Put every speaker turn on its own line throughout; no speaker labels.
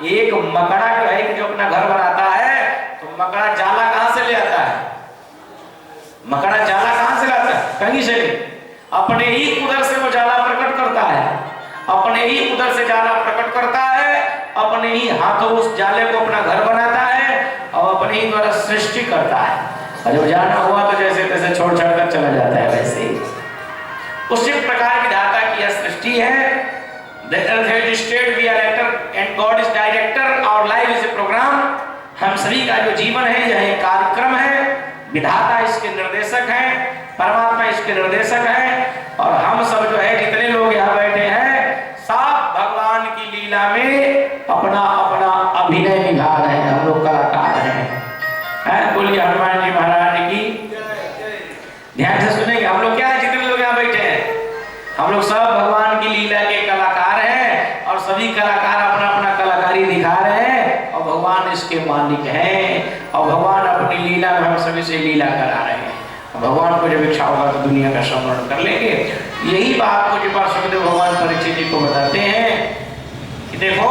एक मकड़ा जो है कि जो अपना घर बनाता है तो मकड़ा जाला कहां से ले आता है? मकड़ा जाला कहां से लाता है? कहीं से नहीं, अपने ही उधर से वो जाला प्रकट करता है, अपने ही उधर से जाला प्रकट करता है, अपने ही हाथों उस जाले को अपना घर बनाता है और अपने ही द्वारा सृष्टि करता है। और जब जाना हुआ तो जैसे तैसे छोड़ छाड़ कर चला जाता है। वैसे ही उसी प्रकार की धाता की यह सृष्टि है। The earth has stayed, we are actor and God is director, our life is a program। हम सभी का जो जीवन है यह एक कार्यक्रम है, विधाता इसके निर्देशक हैं, परमात्मा इसके निर्देशक हैं और हम सब जो है जितने लोग यहाँ बैठे हैं सब भगवान की लीला में अपना अपना अभिनय निभा रहे हैं। हम लोग कलाकार हैं। बोलिए हनुमान जी महाराज की। ध्यान से सुनेंगे, हम लोग क्या है जितने लोग यहाँ बैठे हैं हम लोग सब भगवान की लीला के कलाकार हैं और सभी कलाकार अपना अपना कलाकारी दिखा रहे हैं और भगवान इसके मालिक हैं और भगवान अपनी लीला में हम सभी से लीला करा रहे हैं। भगवान को जब इच्छा होगा तो दुनिया का स्मरण कर लेंगे। यही बात को जब सुखदेव भगवान परीक्षित जी को बताते हैं कि देखो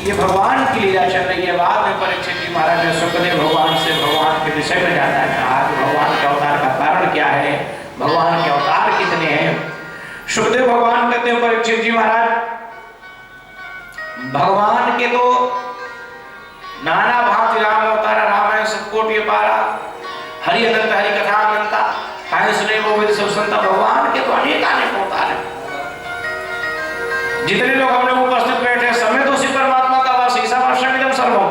ये भगवान की लीला चल रही है। बाद में परीक्षित जी महाराज ने सुखदेव भगवान से भगवान के विषय में जानना चाहा कि भगवान के अवतार का कारण क्या है, भगवान के अवतार कितने हैं। सुखदेव भगवान कहते हैं परीक्षित जी महाराज भगवान के तो नाना भांति राम अवतार, रामायण सबकोटि अपारा, हरि अनंत हरि कथा अनंता, काहे सुने वो वेद सब संता। भगवान के तो अनेक अवतार हैं। जितने लोग हम लोग उपस्थित बैठे हैं सब में तो उसी परमात्मा का वास है। ईसा वर्षमिदं सर्वम,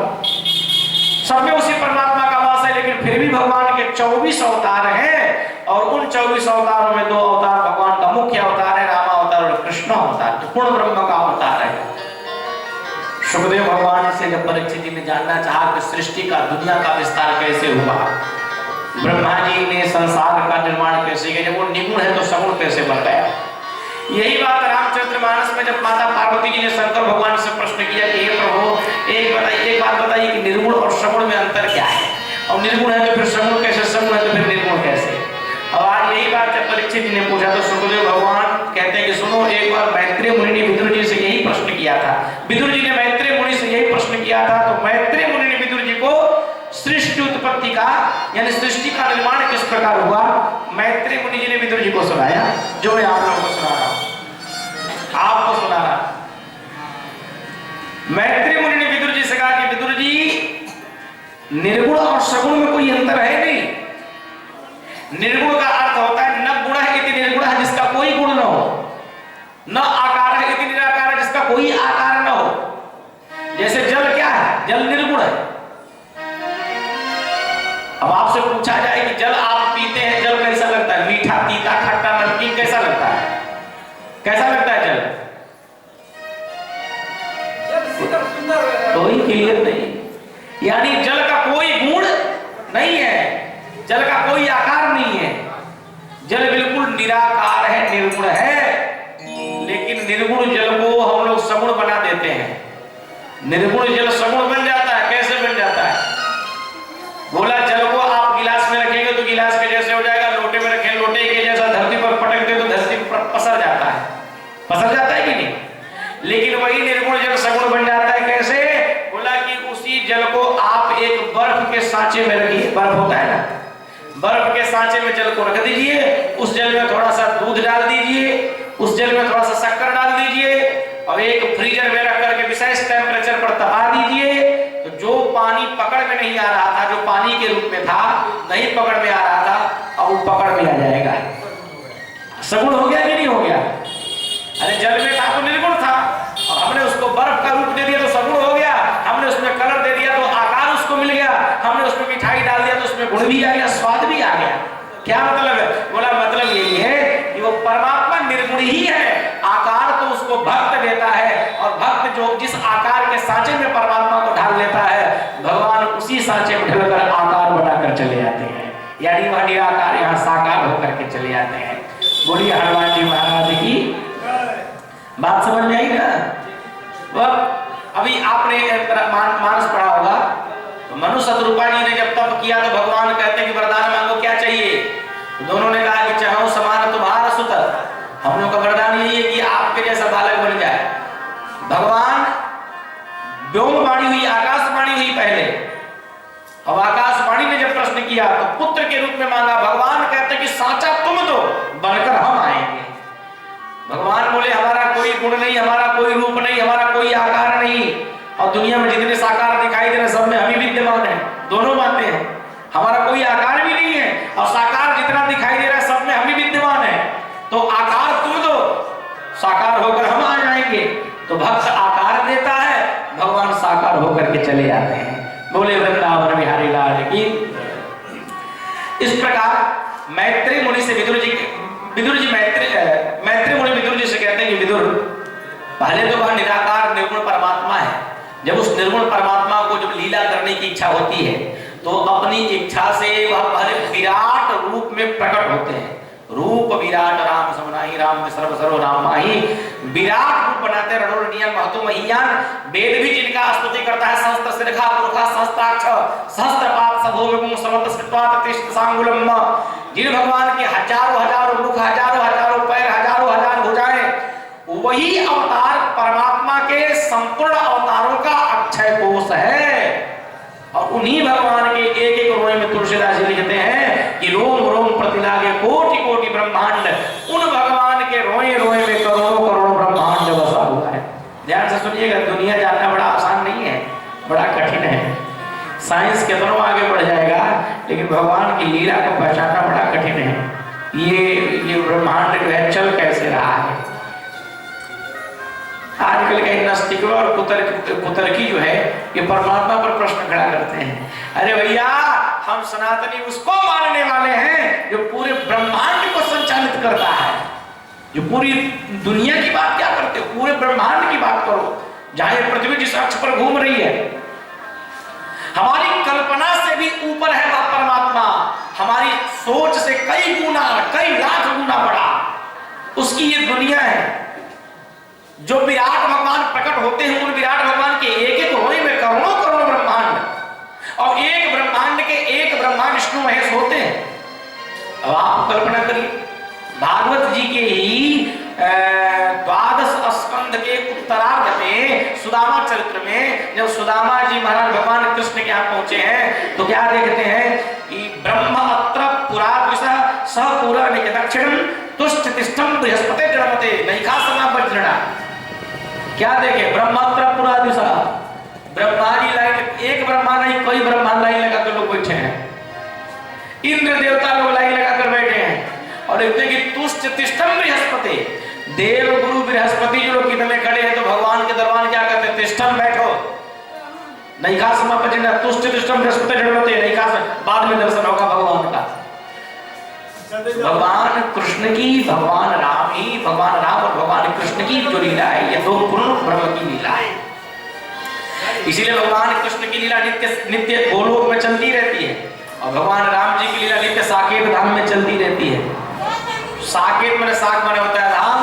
सब में उसी परमात्मा का वास है। लेकिन फिर भी भगवान के 24 अवतार हैं और उन 24 अवतारों में 2 अवतार भगवान का मुख्य अवतार है, राम अवतार और कृष्ण अवतार, जो पूर्ण ब्रह्म का अवतार है। सुखदेव भगवान से जब परीक्षित जी ने जानना चाहा कि सृष्टि का दुनिया का विस्तार कैसे हुआ, ब्रह्मा जी ने संसार का निर्माण कैसे किया, जब वो निगुण है तो सगुण कैसे बन गया। यही बात रामचरितमानस में जब माता पार्वती जी ने शंकर भगवान से प्रश्न किया कि हे प्रभु एक बात बताइए कि निर्गुण और सगुण में अंतर क्या है, और निर्गुण है तो फिर सगुण कैसे, सगुण है तो फिर निर्गुण कैसे। और आज यही बात जब परीक्षित जी ने पूछा तो सुखदेव भगवान कहते हैं कि सुनो, एक बार मैत्रेय मुनि ने विदुर जी से यही प्रश्न किया था। विदुर जी ने मैत्रेय मुनि से यही प्रश्न किया था तो मैत्रेय मुनि ने विदुर जी को सृष्टि उत्पत्ति का यानी सृष्टि का निर्माण किस प्रकार हुआ मैत्रेय मुनि जी ने विदुर जी को सुनाया, जो मैं आप लोगों को सुना रहा हूं, आपको सुना रहा। मैत्रेय मुनि ने विदुर जी से कहा कि विदुर जी निर्गुण और सगुण में कोई अंतर है नहीं। निर्गुण का अर्थ होता है न गुण है इति निर्गुण है जिसका कोई गुण न हो, न आकार है इति निराकार है जिसका कोई आकार न हो। जैसे जल क्या है, जल निर्गुण है। अब आपसे पूछा जाए कि जल आप पीते हैं, जल कैसा लगता है, मीठा तीता खट्टा नमकीन कैसा लगता है, कैसा लगता है जल? कोई क्लियर नहीं। यानी जल का कोई गुण नहीं है, जल का कोई आकार नहीं है, जल बिल्कुल निराकार है, निर्गुण है। लेकिन निर्गुण जल को हम लोग सगुण बना देते हैं। निर्गुण जल सगुण बन जाता है। कैसे बन जाता है? बोला जल को आप गिलास में रखेंगे तो गिलास के जैसे हो जाएगा, लोटे में रखें लोटे के जैसा, धरती पर पटक दे तो धरती पर पसर जाता है, पसर जाता है कि नहीं। लेकिन वही निर्गुण जल सगुण बन जाता है। कैसे? बोला कि उसी जल को आप एक बर्फ के सांचे में रखिए, बर्फ होता है ना, बर्फ के सांचे में जल को रख दीजिए, उस जल में थोड़ा सा दूध डाल दीजिए, उस जल में थोड़ा सा शक्कर डाल दीजिए और एक फ्रीजर में रख करके विशेष टेम्परेचर पर तपा दीजिए। तो जो पानी पकड़ में नहीं आ रहा था, जो पानी के रूप में था, नहीं पकड़ में आ रहा था, अब वो पकड़ में आ जाएगा। सगुण हो गया कि नहीं हो गया? अरे जल में था तो निर्गुण था और हमने उसको बर्फ का रूप दे दिया तो सगुण हो गया, हमने उसमें कलर दे दिया तो आकार उसको मिल गया, हमने उसमें मिठाई डाल दिया तो उसमें गुण भी आ गया, स्वाद भी आ गया। क्या मतलब है? बोला मतलब यही है कि वो परमात्मा निर्गुण ही है, आकार तो उसको भक्त देता है और भक्त जो जिस आकार के सांचे में परमात्मा को ढाल लेता है, भगवान उसी सांचे में ढलकर आकार बनाकर चले जाते हैं। यानी वह निराकार यहाँ साकार होकर के चले जाते हैं। बोलिए हनुमान जी महाराज की। बात समझ में आई ना? वह अभी आपने मानस पढ़ा होगा, तो मनु शतरूपा जी ने जब तप किया तो भगवान कहते हैं कि वरदान मांगो, क्या चाहिए? तो दोनों ने कहा कि चाहो समान तुम्हारा सुत, हम लोग का वरदान यही है कि आपके जैसा बालक बन जाए। भगवान व्योमवाणी हुई, आकाशवाणी हुई पहले। अब आकाशवाणी ने जब प्रश्न किया तो पुत्र के रूप में मांगा। भगवान कहते कि साचा तुम दो, बनकर हम आएंगे। भगवान बोले हमारा कोई गुण नहीं, हमारा कोई रूप नहीं, हमारा कोई आकार नहीं, और दुनिया में जितने साकार दिखाई दे रहे सब में हम ही विद्यमान है। दोनों बातें हैं, हमारा कोई आकार भी नहीं है और साकार जितना दिखाई दे रहा है सब में हम ही विद्यमान है। तो आकार तुम दो, साकार होकर हम आ जाएंगे। तो भक्त आकार देता है, भगवान साकार होकर के चले जाते हैं। बोले वृंदावन बिहारी लाल की। इस प्रकार मैत्री मुनि से विदुर जी मैत्री मुनि विदुर जी से कहते हैं कि विदुर, पहले तो वह निराकार निर्गुण परमात्मा है। जब उस निर्गुण परमात्मा को जब लीला करने की इच्छा होती है तो अपनी इच्छा से वह पहले विराट रूप में प्रकट होते हैं। रूप विराट राम समनाहि, राम में सर्व सर्व राम माहि। विराट रूप बनाते रणोरणीय महतो महियान। वेद भी जिनका स्तुति करता है, सहस्त्र शिरखा पुरखा सहस्त्राक्ष सहस्त्रपाद सभोगुं समस्त स्कृत्वा ततिष्ठ सांगुलम। जिन भगवान के हजारों हजारों मुख, हजारों हजारों पैर, हजारों हजार भुजाएं, वही अवतार परमात्मा के संपूर्ण अवतारों का अक्षय कोष है। और उन्हीं भगवान के एक एक रोए में तुलसीदास जी लिखते हैं कि रोम रोम प्रतिलागे कोटि कोटि ब्रह्मांड। उन भगवान के रोए रोए में करोड़ों करोड़ों ब्रह्मांड बसा हुआ है। ध्यान से सुनिएगा, दुनिया जानना बड़ा आसान नहीं है, बड़ा कठिन है। साइंस कितना आगे बढ़ जाएगा लेकिन भगवान की लीला को पहचानना बड़ा कठिन है। ये ब्रह्मांड जो है चल कैसे रहा है। आजकल के नास्तिक और कुतर्की जो है ये परमात्मा पर प्रश्न खड़ा करते हैं। अरे भैया, हम सनातनी उसको मानने वाले हैं जो पूरे ब्रह्मांड को संचालित करता है। जो पूरी दुनिया की बात क्या करते हो, पूरे ब्रह्मांड की बात करो। जहां ये पृथ्वी जिस अक्ष पर घूम रही है, हमारी कल्पना से भी ऊपर है वह परमात्मा। हमारी सोच से कई गुना, कई लाख गुना बड़ा उसकी ये दुनिया है। जो विराट भगवान प्रकट होते हैं, उन विराट भगवान के एक एक रोए में करोड़ों करोड़ों ब्रह्मांड, और एक ब्रह्मांड के एक ब्रह्मा विष्णु महेश होते हैं। अब आप कल्पना करिए, भागवत जी के ही 12 स्कंध के उत्तरार्ध में सुदामा चरित्र में जब सुदामा जी महाराज भगवान कृष्ण के यहाँ पहुंचे हैं तो क्या देखते हैं कि ब्रह्म अत्र पुराद्विषः स पूरा निकदक्षिणं तुष्ट तिष्ठं बृहस्पति जड़मते नैखा समा वज्रणा। क्या देखे, ब्रह्मात्र पूरा दिशा, ब्रह्मा जी लाइन, एक ब्रह्मा नहीं कई ब्रह्मा लाइन लगाकर लोग बैठे हैं। इंद्र देवता लोग लाइन लगाकर बैठे हैं और देखते कि तुष्ट तिष्ठम बृहस्पति, देव गुरु बृहस्पति जो लोग कितने खड़े हैं तो भगवान के दरबार क्या करते हैं, तिष्ठम बैठो नैखा समापजना, तुष्ट तिष्ठम बृहस्पति जड़मते नैखा। बाद में दर्शन होगा भगवान का। भगवान कृष्ण की, भगवान राम ही, भगवान राम और भगवान कृष्ण की जो लीला है ये दो पूर्ण ब्रह्म की लीला है। इसीलिए भगवान कृष्ण की लीला नित्य नित्य गोलोक में चलती रहती है और भगवान राम जी की लीला नित्य साकेत धाम में चलती रहती है। साकेत में साक माने होता है धाम,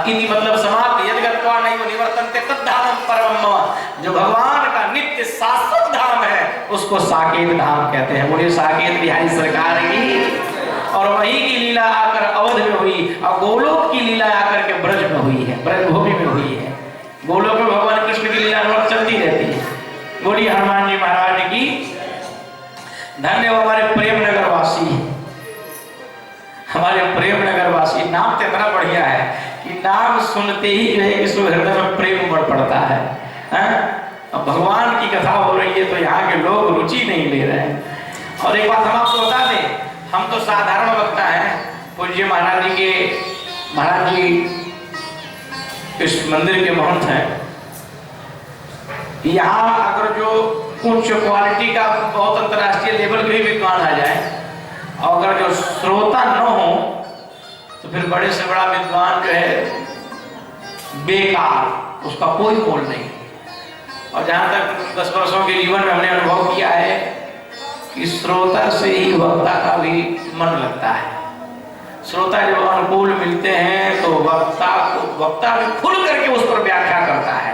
इति मतलब समाप्त, यदि गत्वा नहीं निवर्तन्ते तद्धामं परमं मम। जो भगवान का नित्य शाश्वत धाम है उसको साकेत धाम कहते हैं। बोलिए साकेत बिहारी सरकार की। और वही की लीला आकर अवध में हुई और गोलोक की लीला आकर के ब्रज में हुई है, ब्रजभूमि में हुई है। गोलोक में भगवान कृष्ण की लीला चलती रहती है। बोलिए हनुमान जी महाराज की। धन्य हमारे प्रेम नगर वासी, हमारे प्रेम नगर वासी। नाम तो इतना बढ़िया है कि नाम सुनते ही जो है कि हृदय में प्रेम उमड़ पड़ता है। अब भगवान की कथा हो रही है तो यहाँ के लोग रुचि नहीं ले रहे हैं। और एक बात हम आपको बता दें, हम तो साधारण वक्ता हैं। पूज्य महाराज जी इस मंदिर के महंत हैं। यहाँ अगर जो उच्च क्वालिटी का बहुत अंतर्राष्ट्रीय लेवल के भी विद्वान आ जाए और अगर जो श्रोता न हो तो फिर बड़े से बड़ा विद्वान जो है बेकार, उसका कोई मोल नहीं। और जहाँ तक 10 वर्षों के जीवन में हमने अनुभव किया है कि श्रोता से ही वक्ता का भी मन लगता है। श्रोता जब अनुकूल मिलते हैं तो वक्ता भी खुल करके उस पर व्याख्या करता है,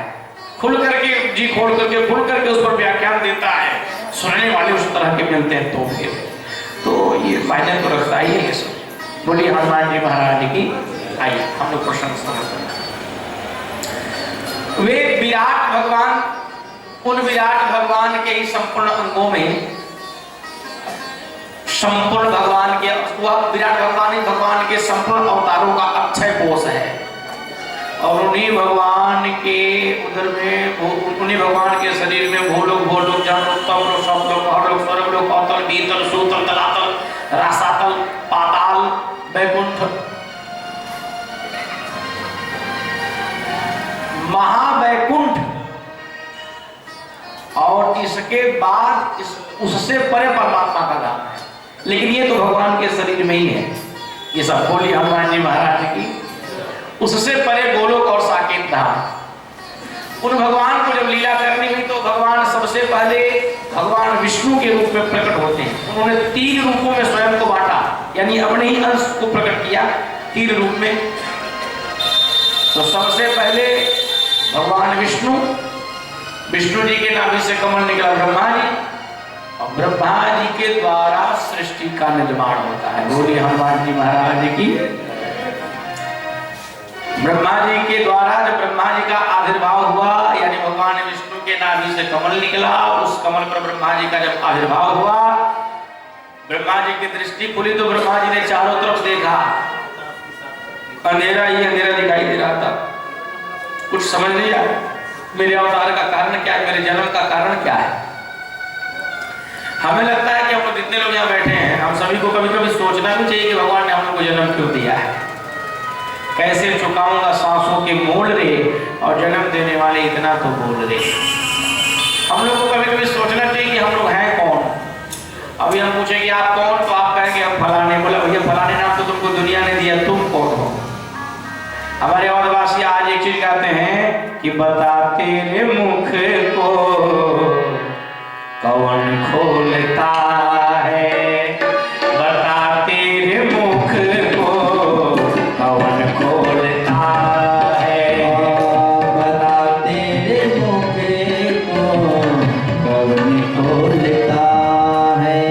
खुल करके जी खोल करके खुल करके उस पर व्याख्यान देता है। सुनने वाले उस तरह के मिलते हैं तो फिर तो ये मायने तो रखता ही है ये सब। बोलिए हनुमान जी महाराज की। आइए हम लोग प्रश्न वे विराट भगवान उन विराट भगवान के ही संपूर्ण अंगों में संपूर्ण भगवान के वह विराट भगवान ही भगवान के संपूर्ण अवतारों का अक्षय कोष है। और उन्हीं भगवान के उधर में उन्हीं भगवान के शरीर में भूलोक जनलोक तमलोक सतलोक परलोक स्वर्गलोक अतल बीतल सूतल तलातल रसातल पाताल वैकुंठ महावैकुंठ और इसके बाद उससे परे परमात्मा का धाम है। लेकिन ये तो भगवान के शरीर में ही है। ये सब बोली हनुमान जी महाराज की। उससे परे गोलोक और साकेत धाम। उन भगवान को जब लीला करनी हुई तो भगवान सबसे पहले भगवान विष्णु के रूप में प्रकट होते हैं। उन्होंने 3 रूपों में स्वयं को बांटा, यानी अपने ही अंश को प्रकट किया 3 रूप में। तो सबसे पहले भगवान विष्णु जी के नाभि से कमल निकला ब्रह्मा जी, और ब्रह्मा जी के द्वारा सृष्टि का निर्माण होता है। बोलिए हनुमान जी महाराज की। ब्रह्मा जी के द्वारा जब ब्रह्मा जी का आविर्भाव हुआ, यानी भगवान विष्णु के नाभि से कमल निकला, उस कमल पर ब्रह्मा जी का जब आविर्भाव हुआ, ब्रह्मा जी की दृष्टि खुली तो ब्रह्मा जी ने चारों तरफ देखा, अंधेरा ही अंधेरा दिखाई दे रहा था। कुछ समझ नहीं आया मेरे अवतार का कारण क्या है, मेरे जन्म का कारण क्या है। हमें लगता है कि हम जितने लोग यहाँ बैठे हैं, हम सभी को कभी कभी सोचना भी चाहिए कि भगवान ने हम लोग को जन्म क्यों दिया है। कैसे चुकाऊंगा सांसों के मोल रे, और जन्म देने वाले इतना तो बोल रे। हम लोग को कभी कभी सोचना चाहिए कि हम लोग हैं कौन। अभी हम पूछेंगे आप कौन, तो आप कहेंगे हम फलाने। बोला भैया फलाने नाम तो तुमको दुनिया ने दिया, तुम कौन हो। हमारे अवधवासी आज एक चीज कहते हैं कि बता तेरे मुख को कौन खोलता है, बता तेरे मुख को कौन खोलता है,
बता तेरे मुख को कौन खोलता है।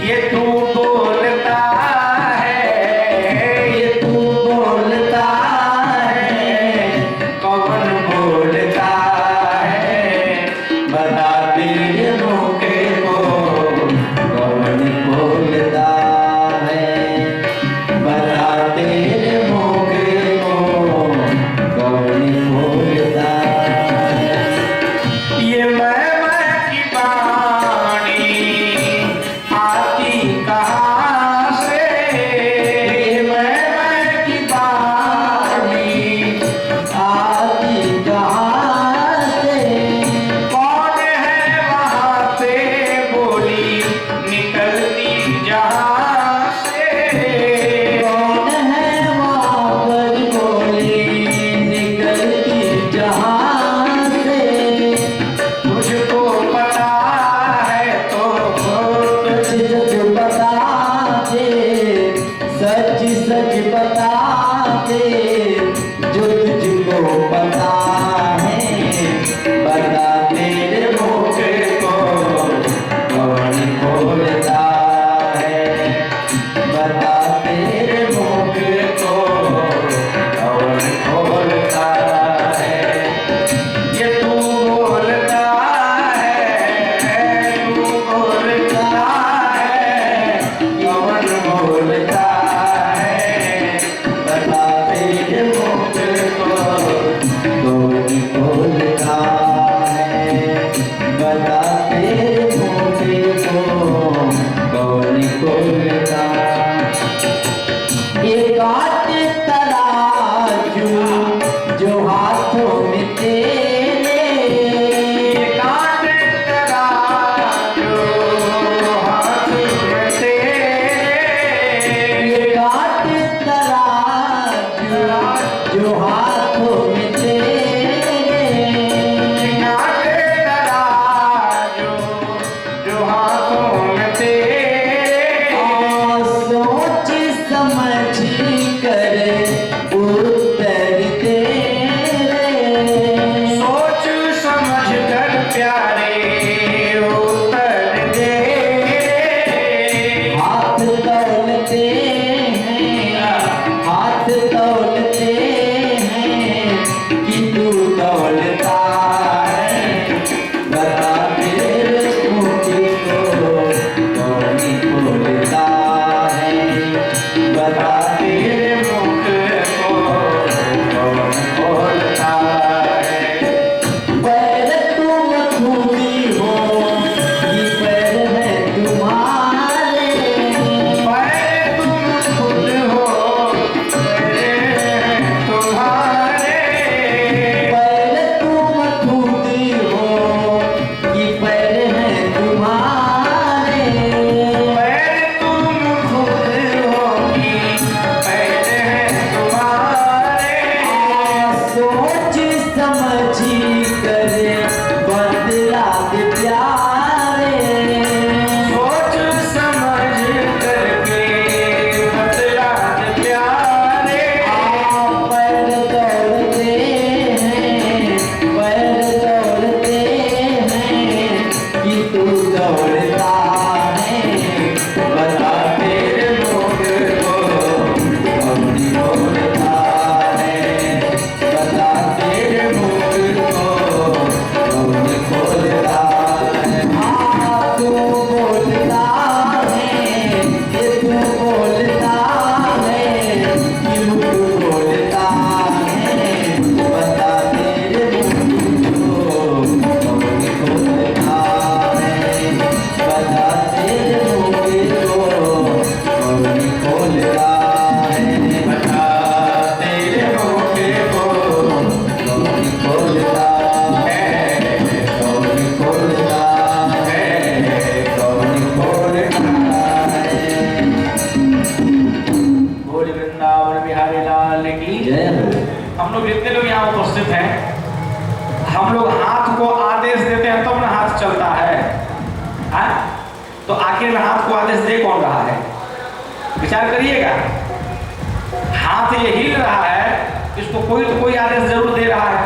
ये तू बोलता है,
ये तू बोलता है,
कौन बोलता है,
बता तेरे मुख को
विचार करिएगा, हाथ ये हिल रहा है, इसको कोई तो कोई आदेश जरूर दे रहा है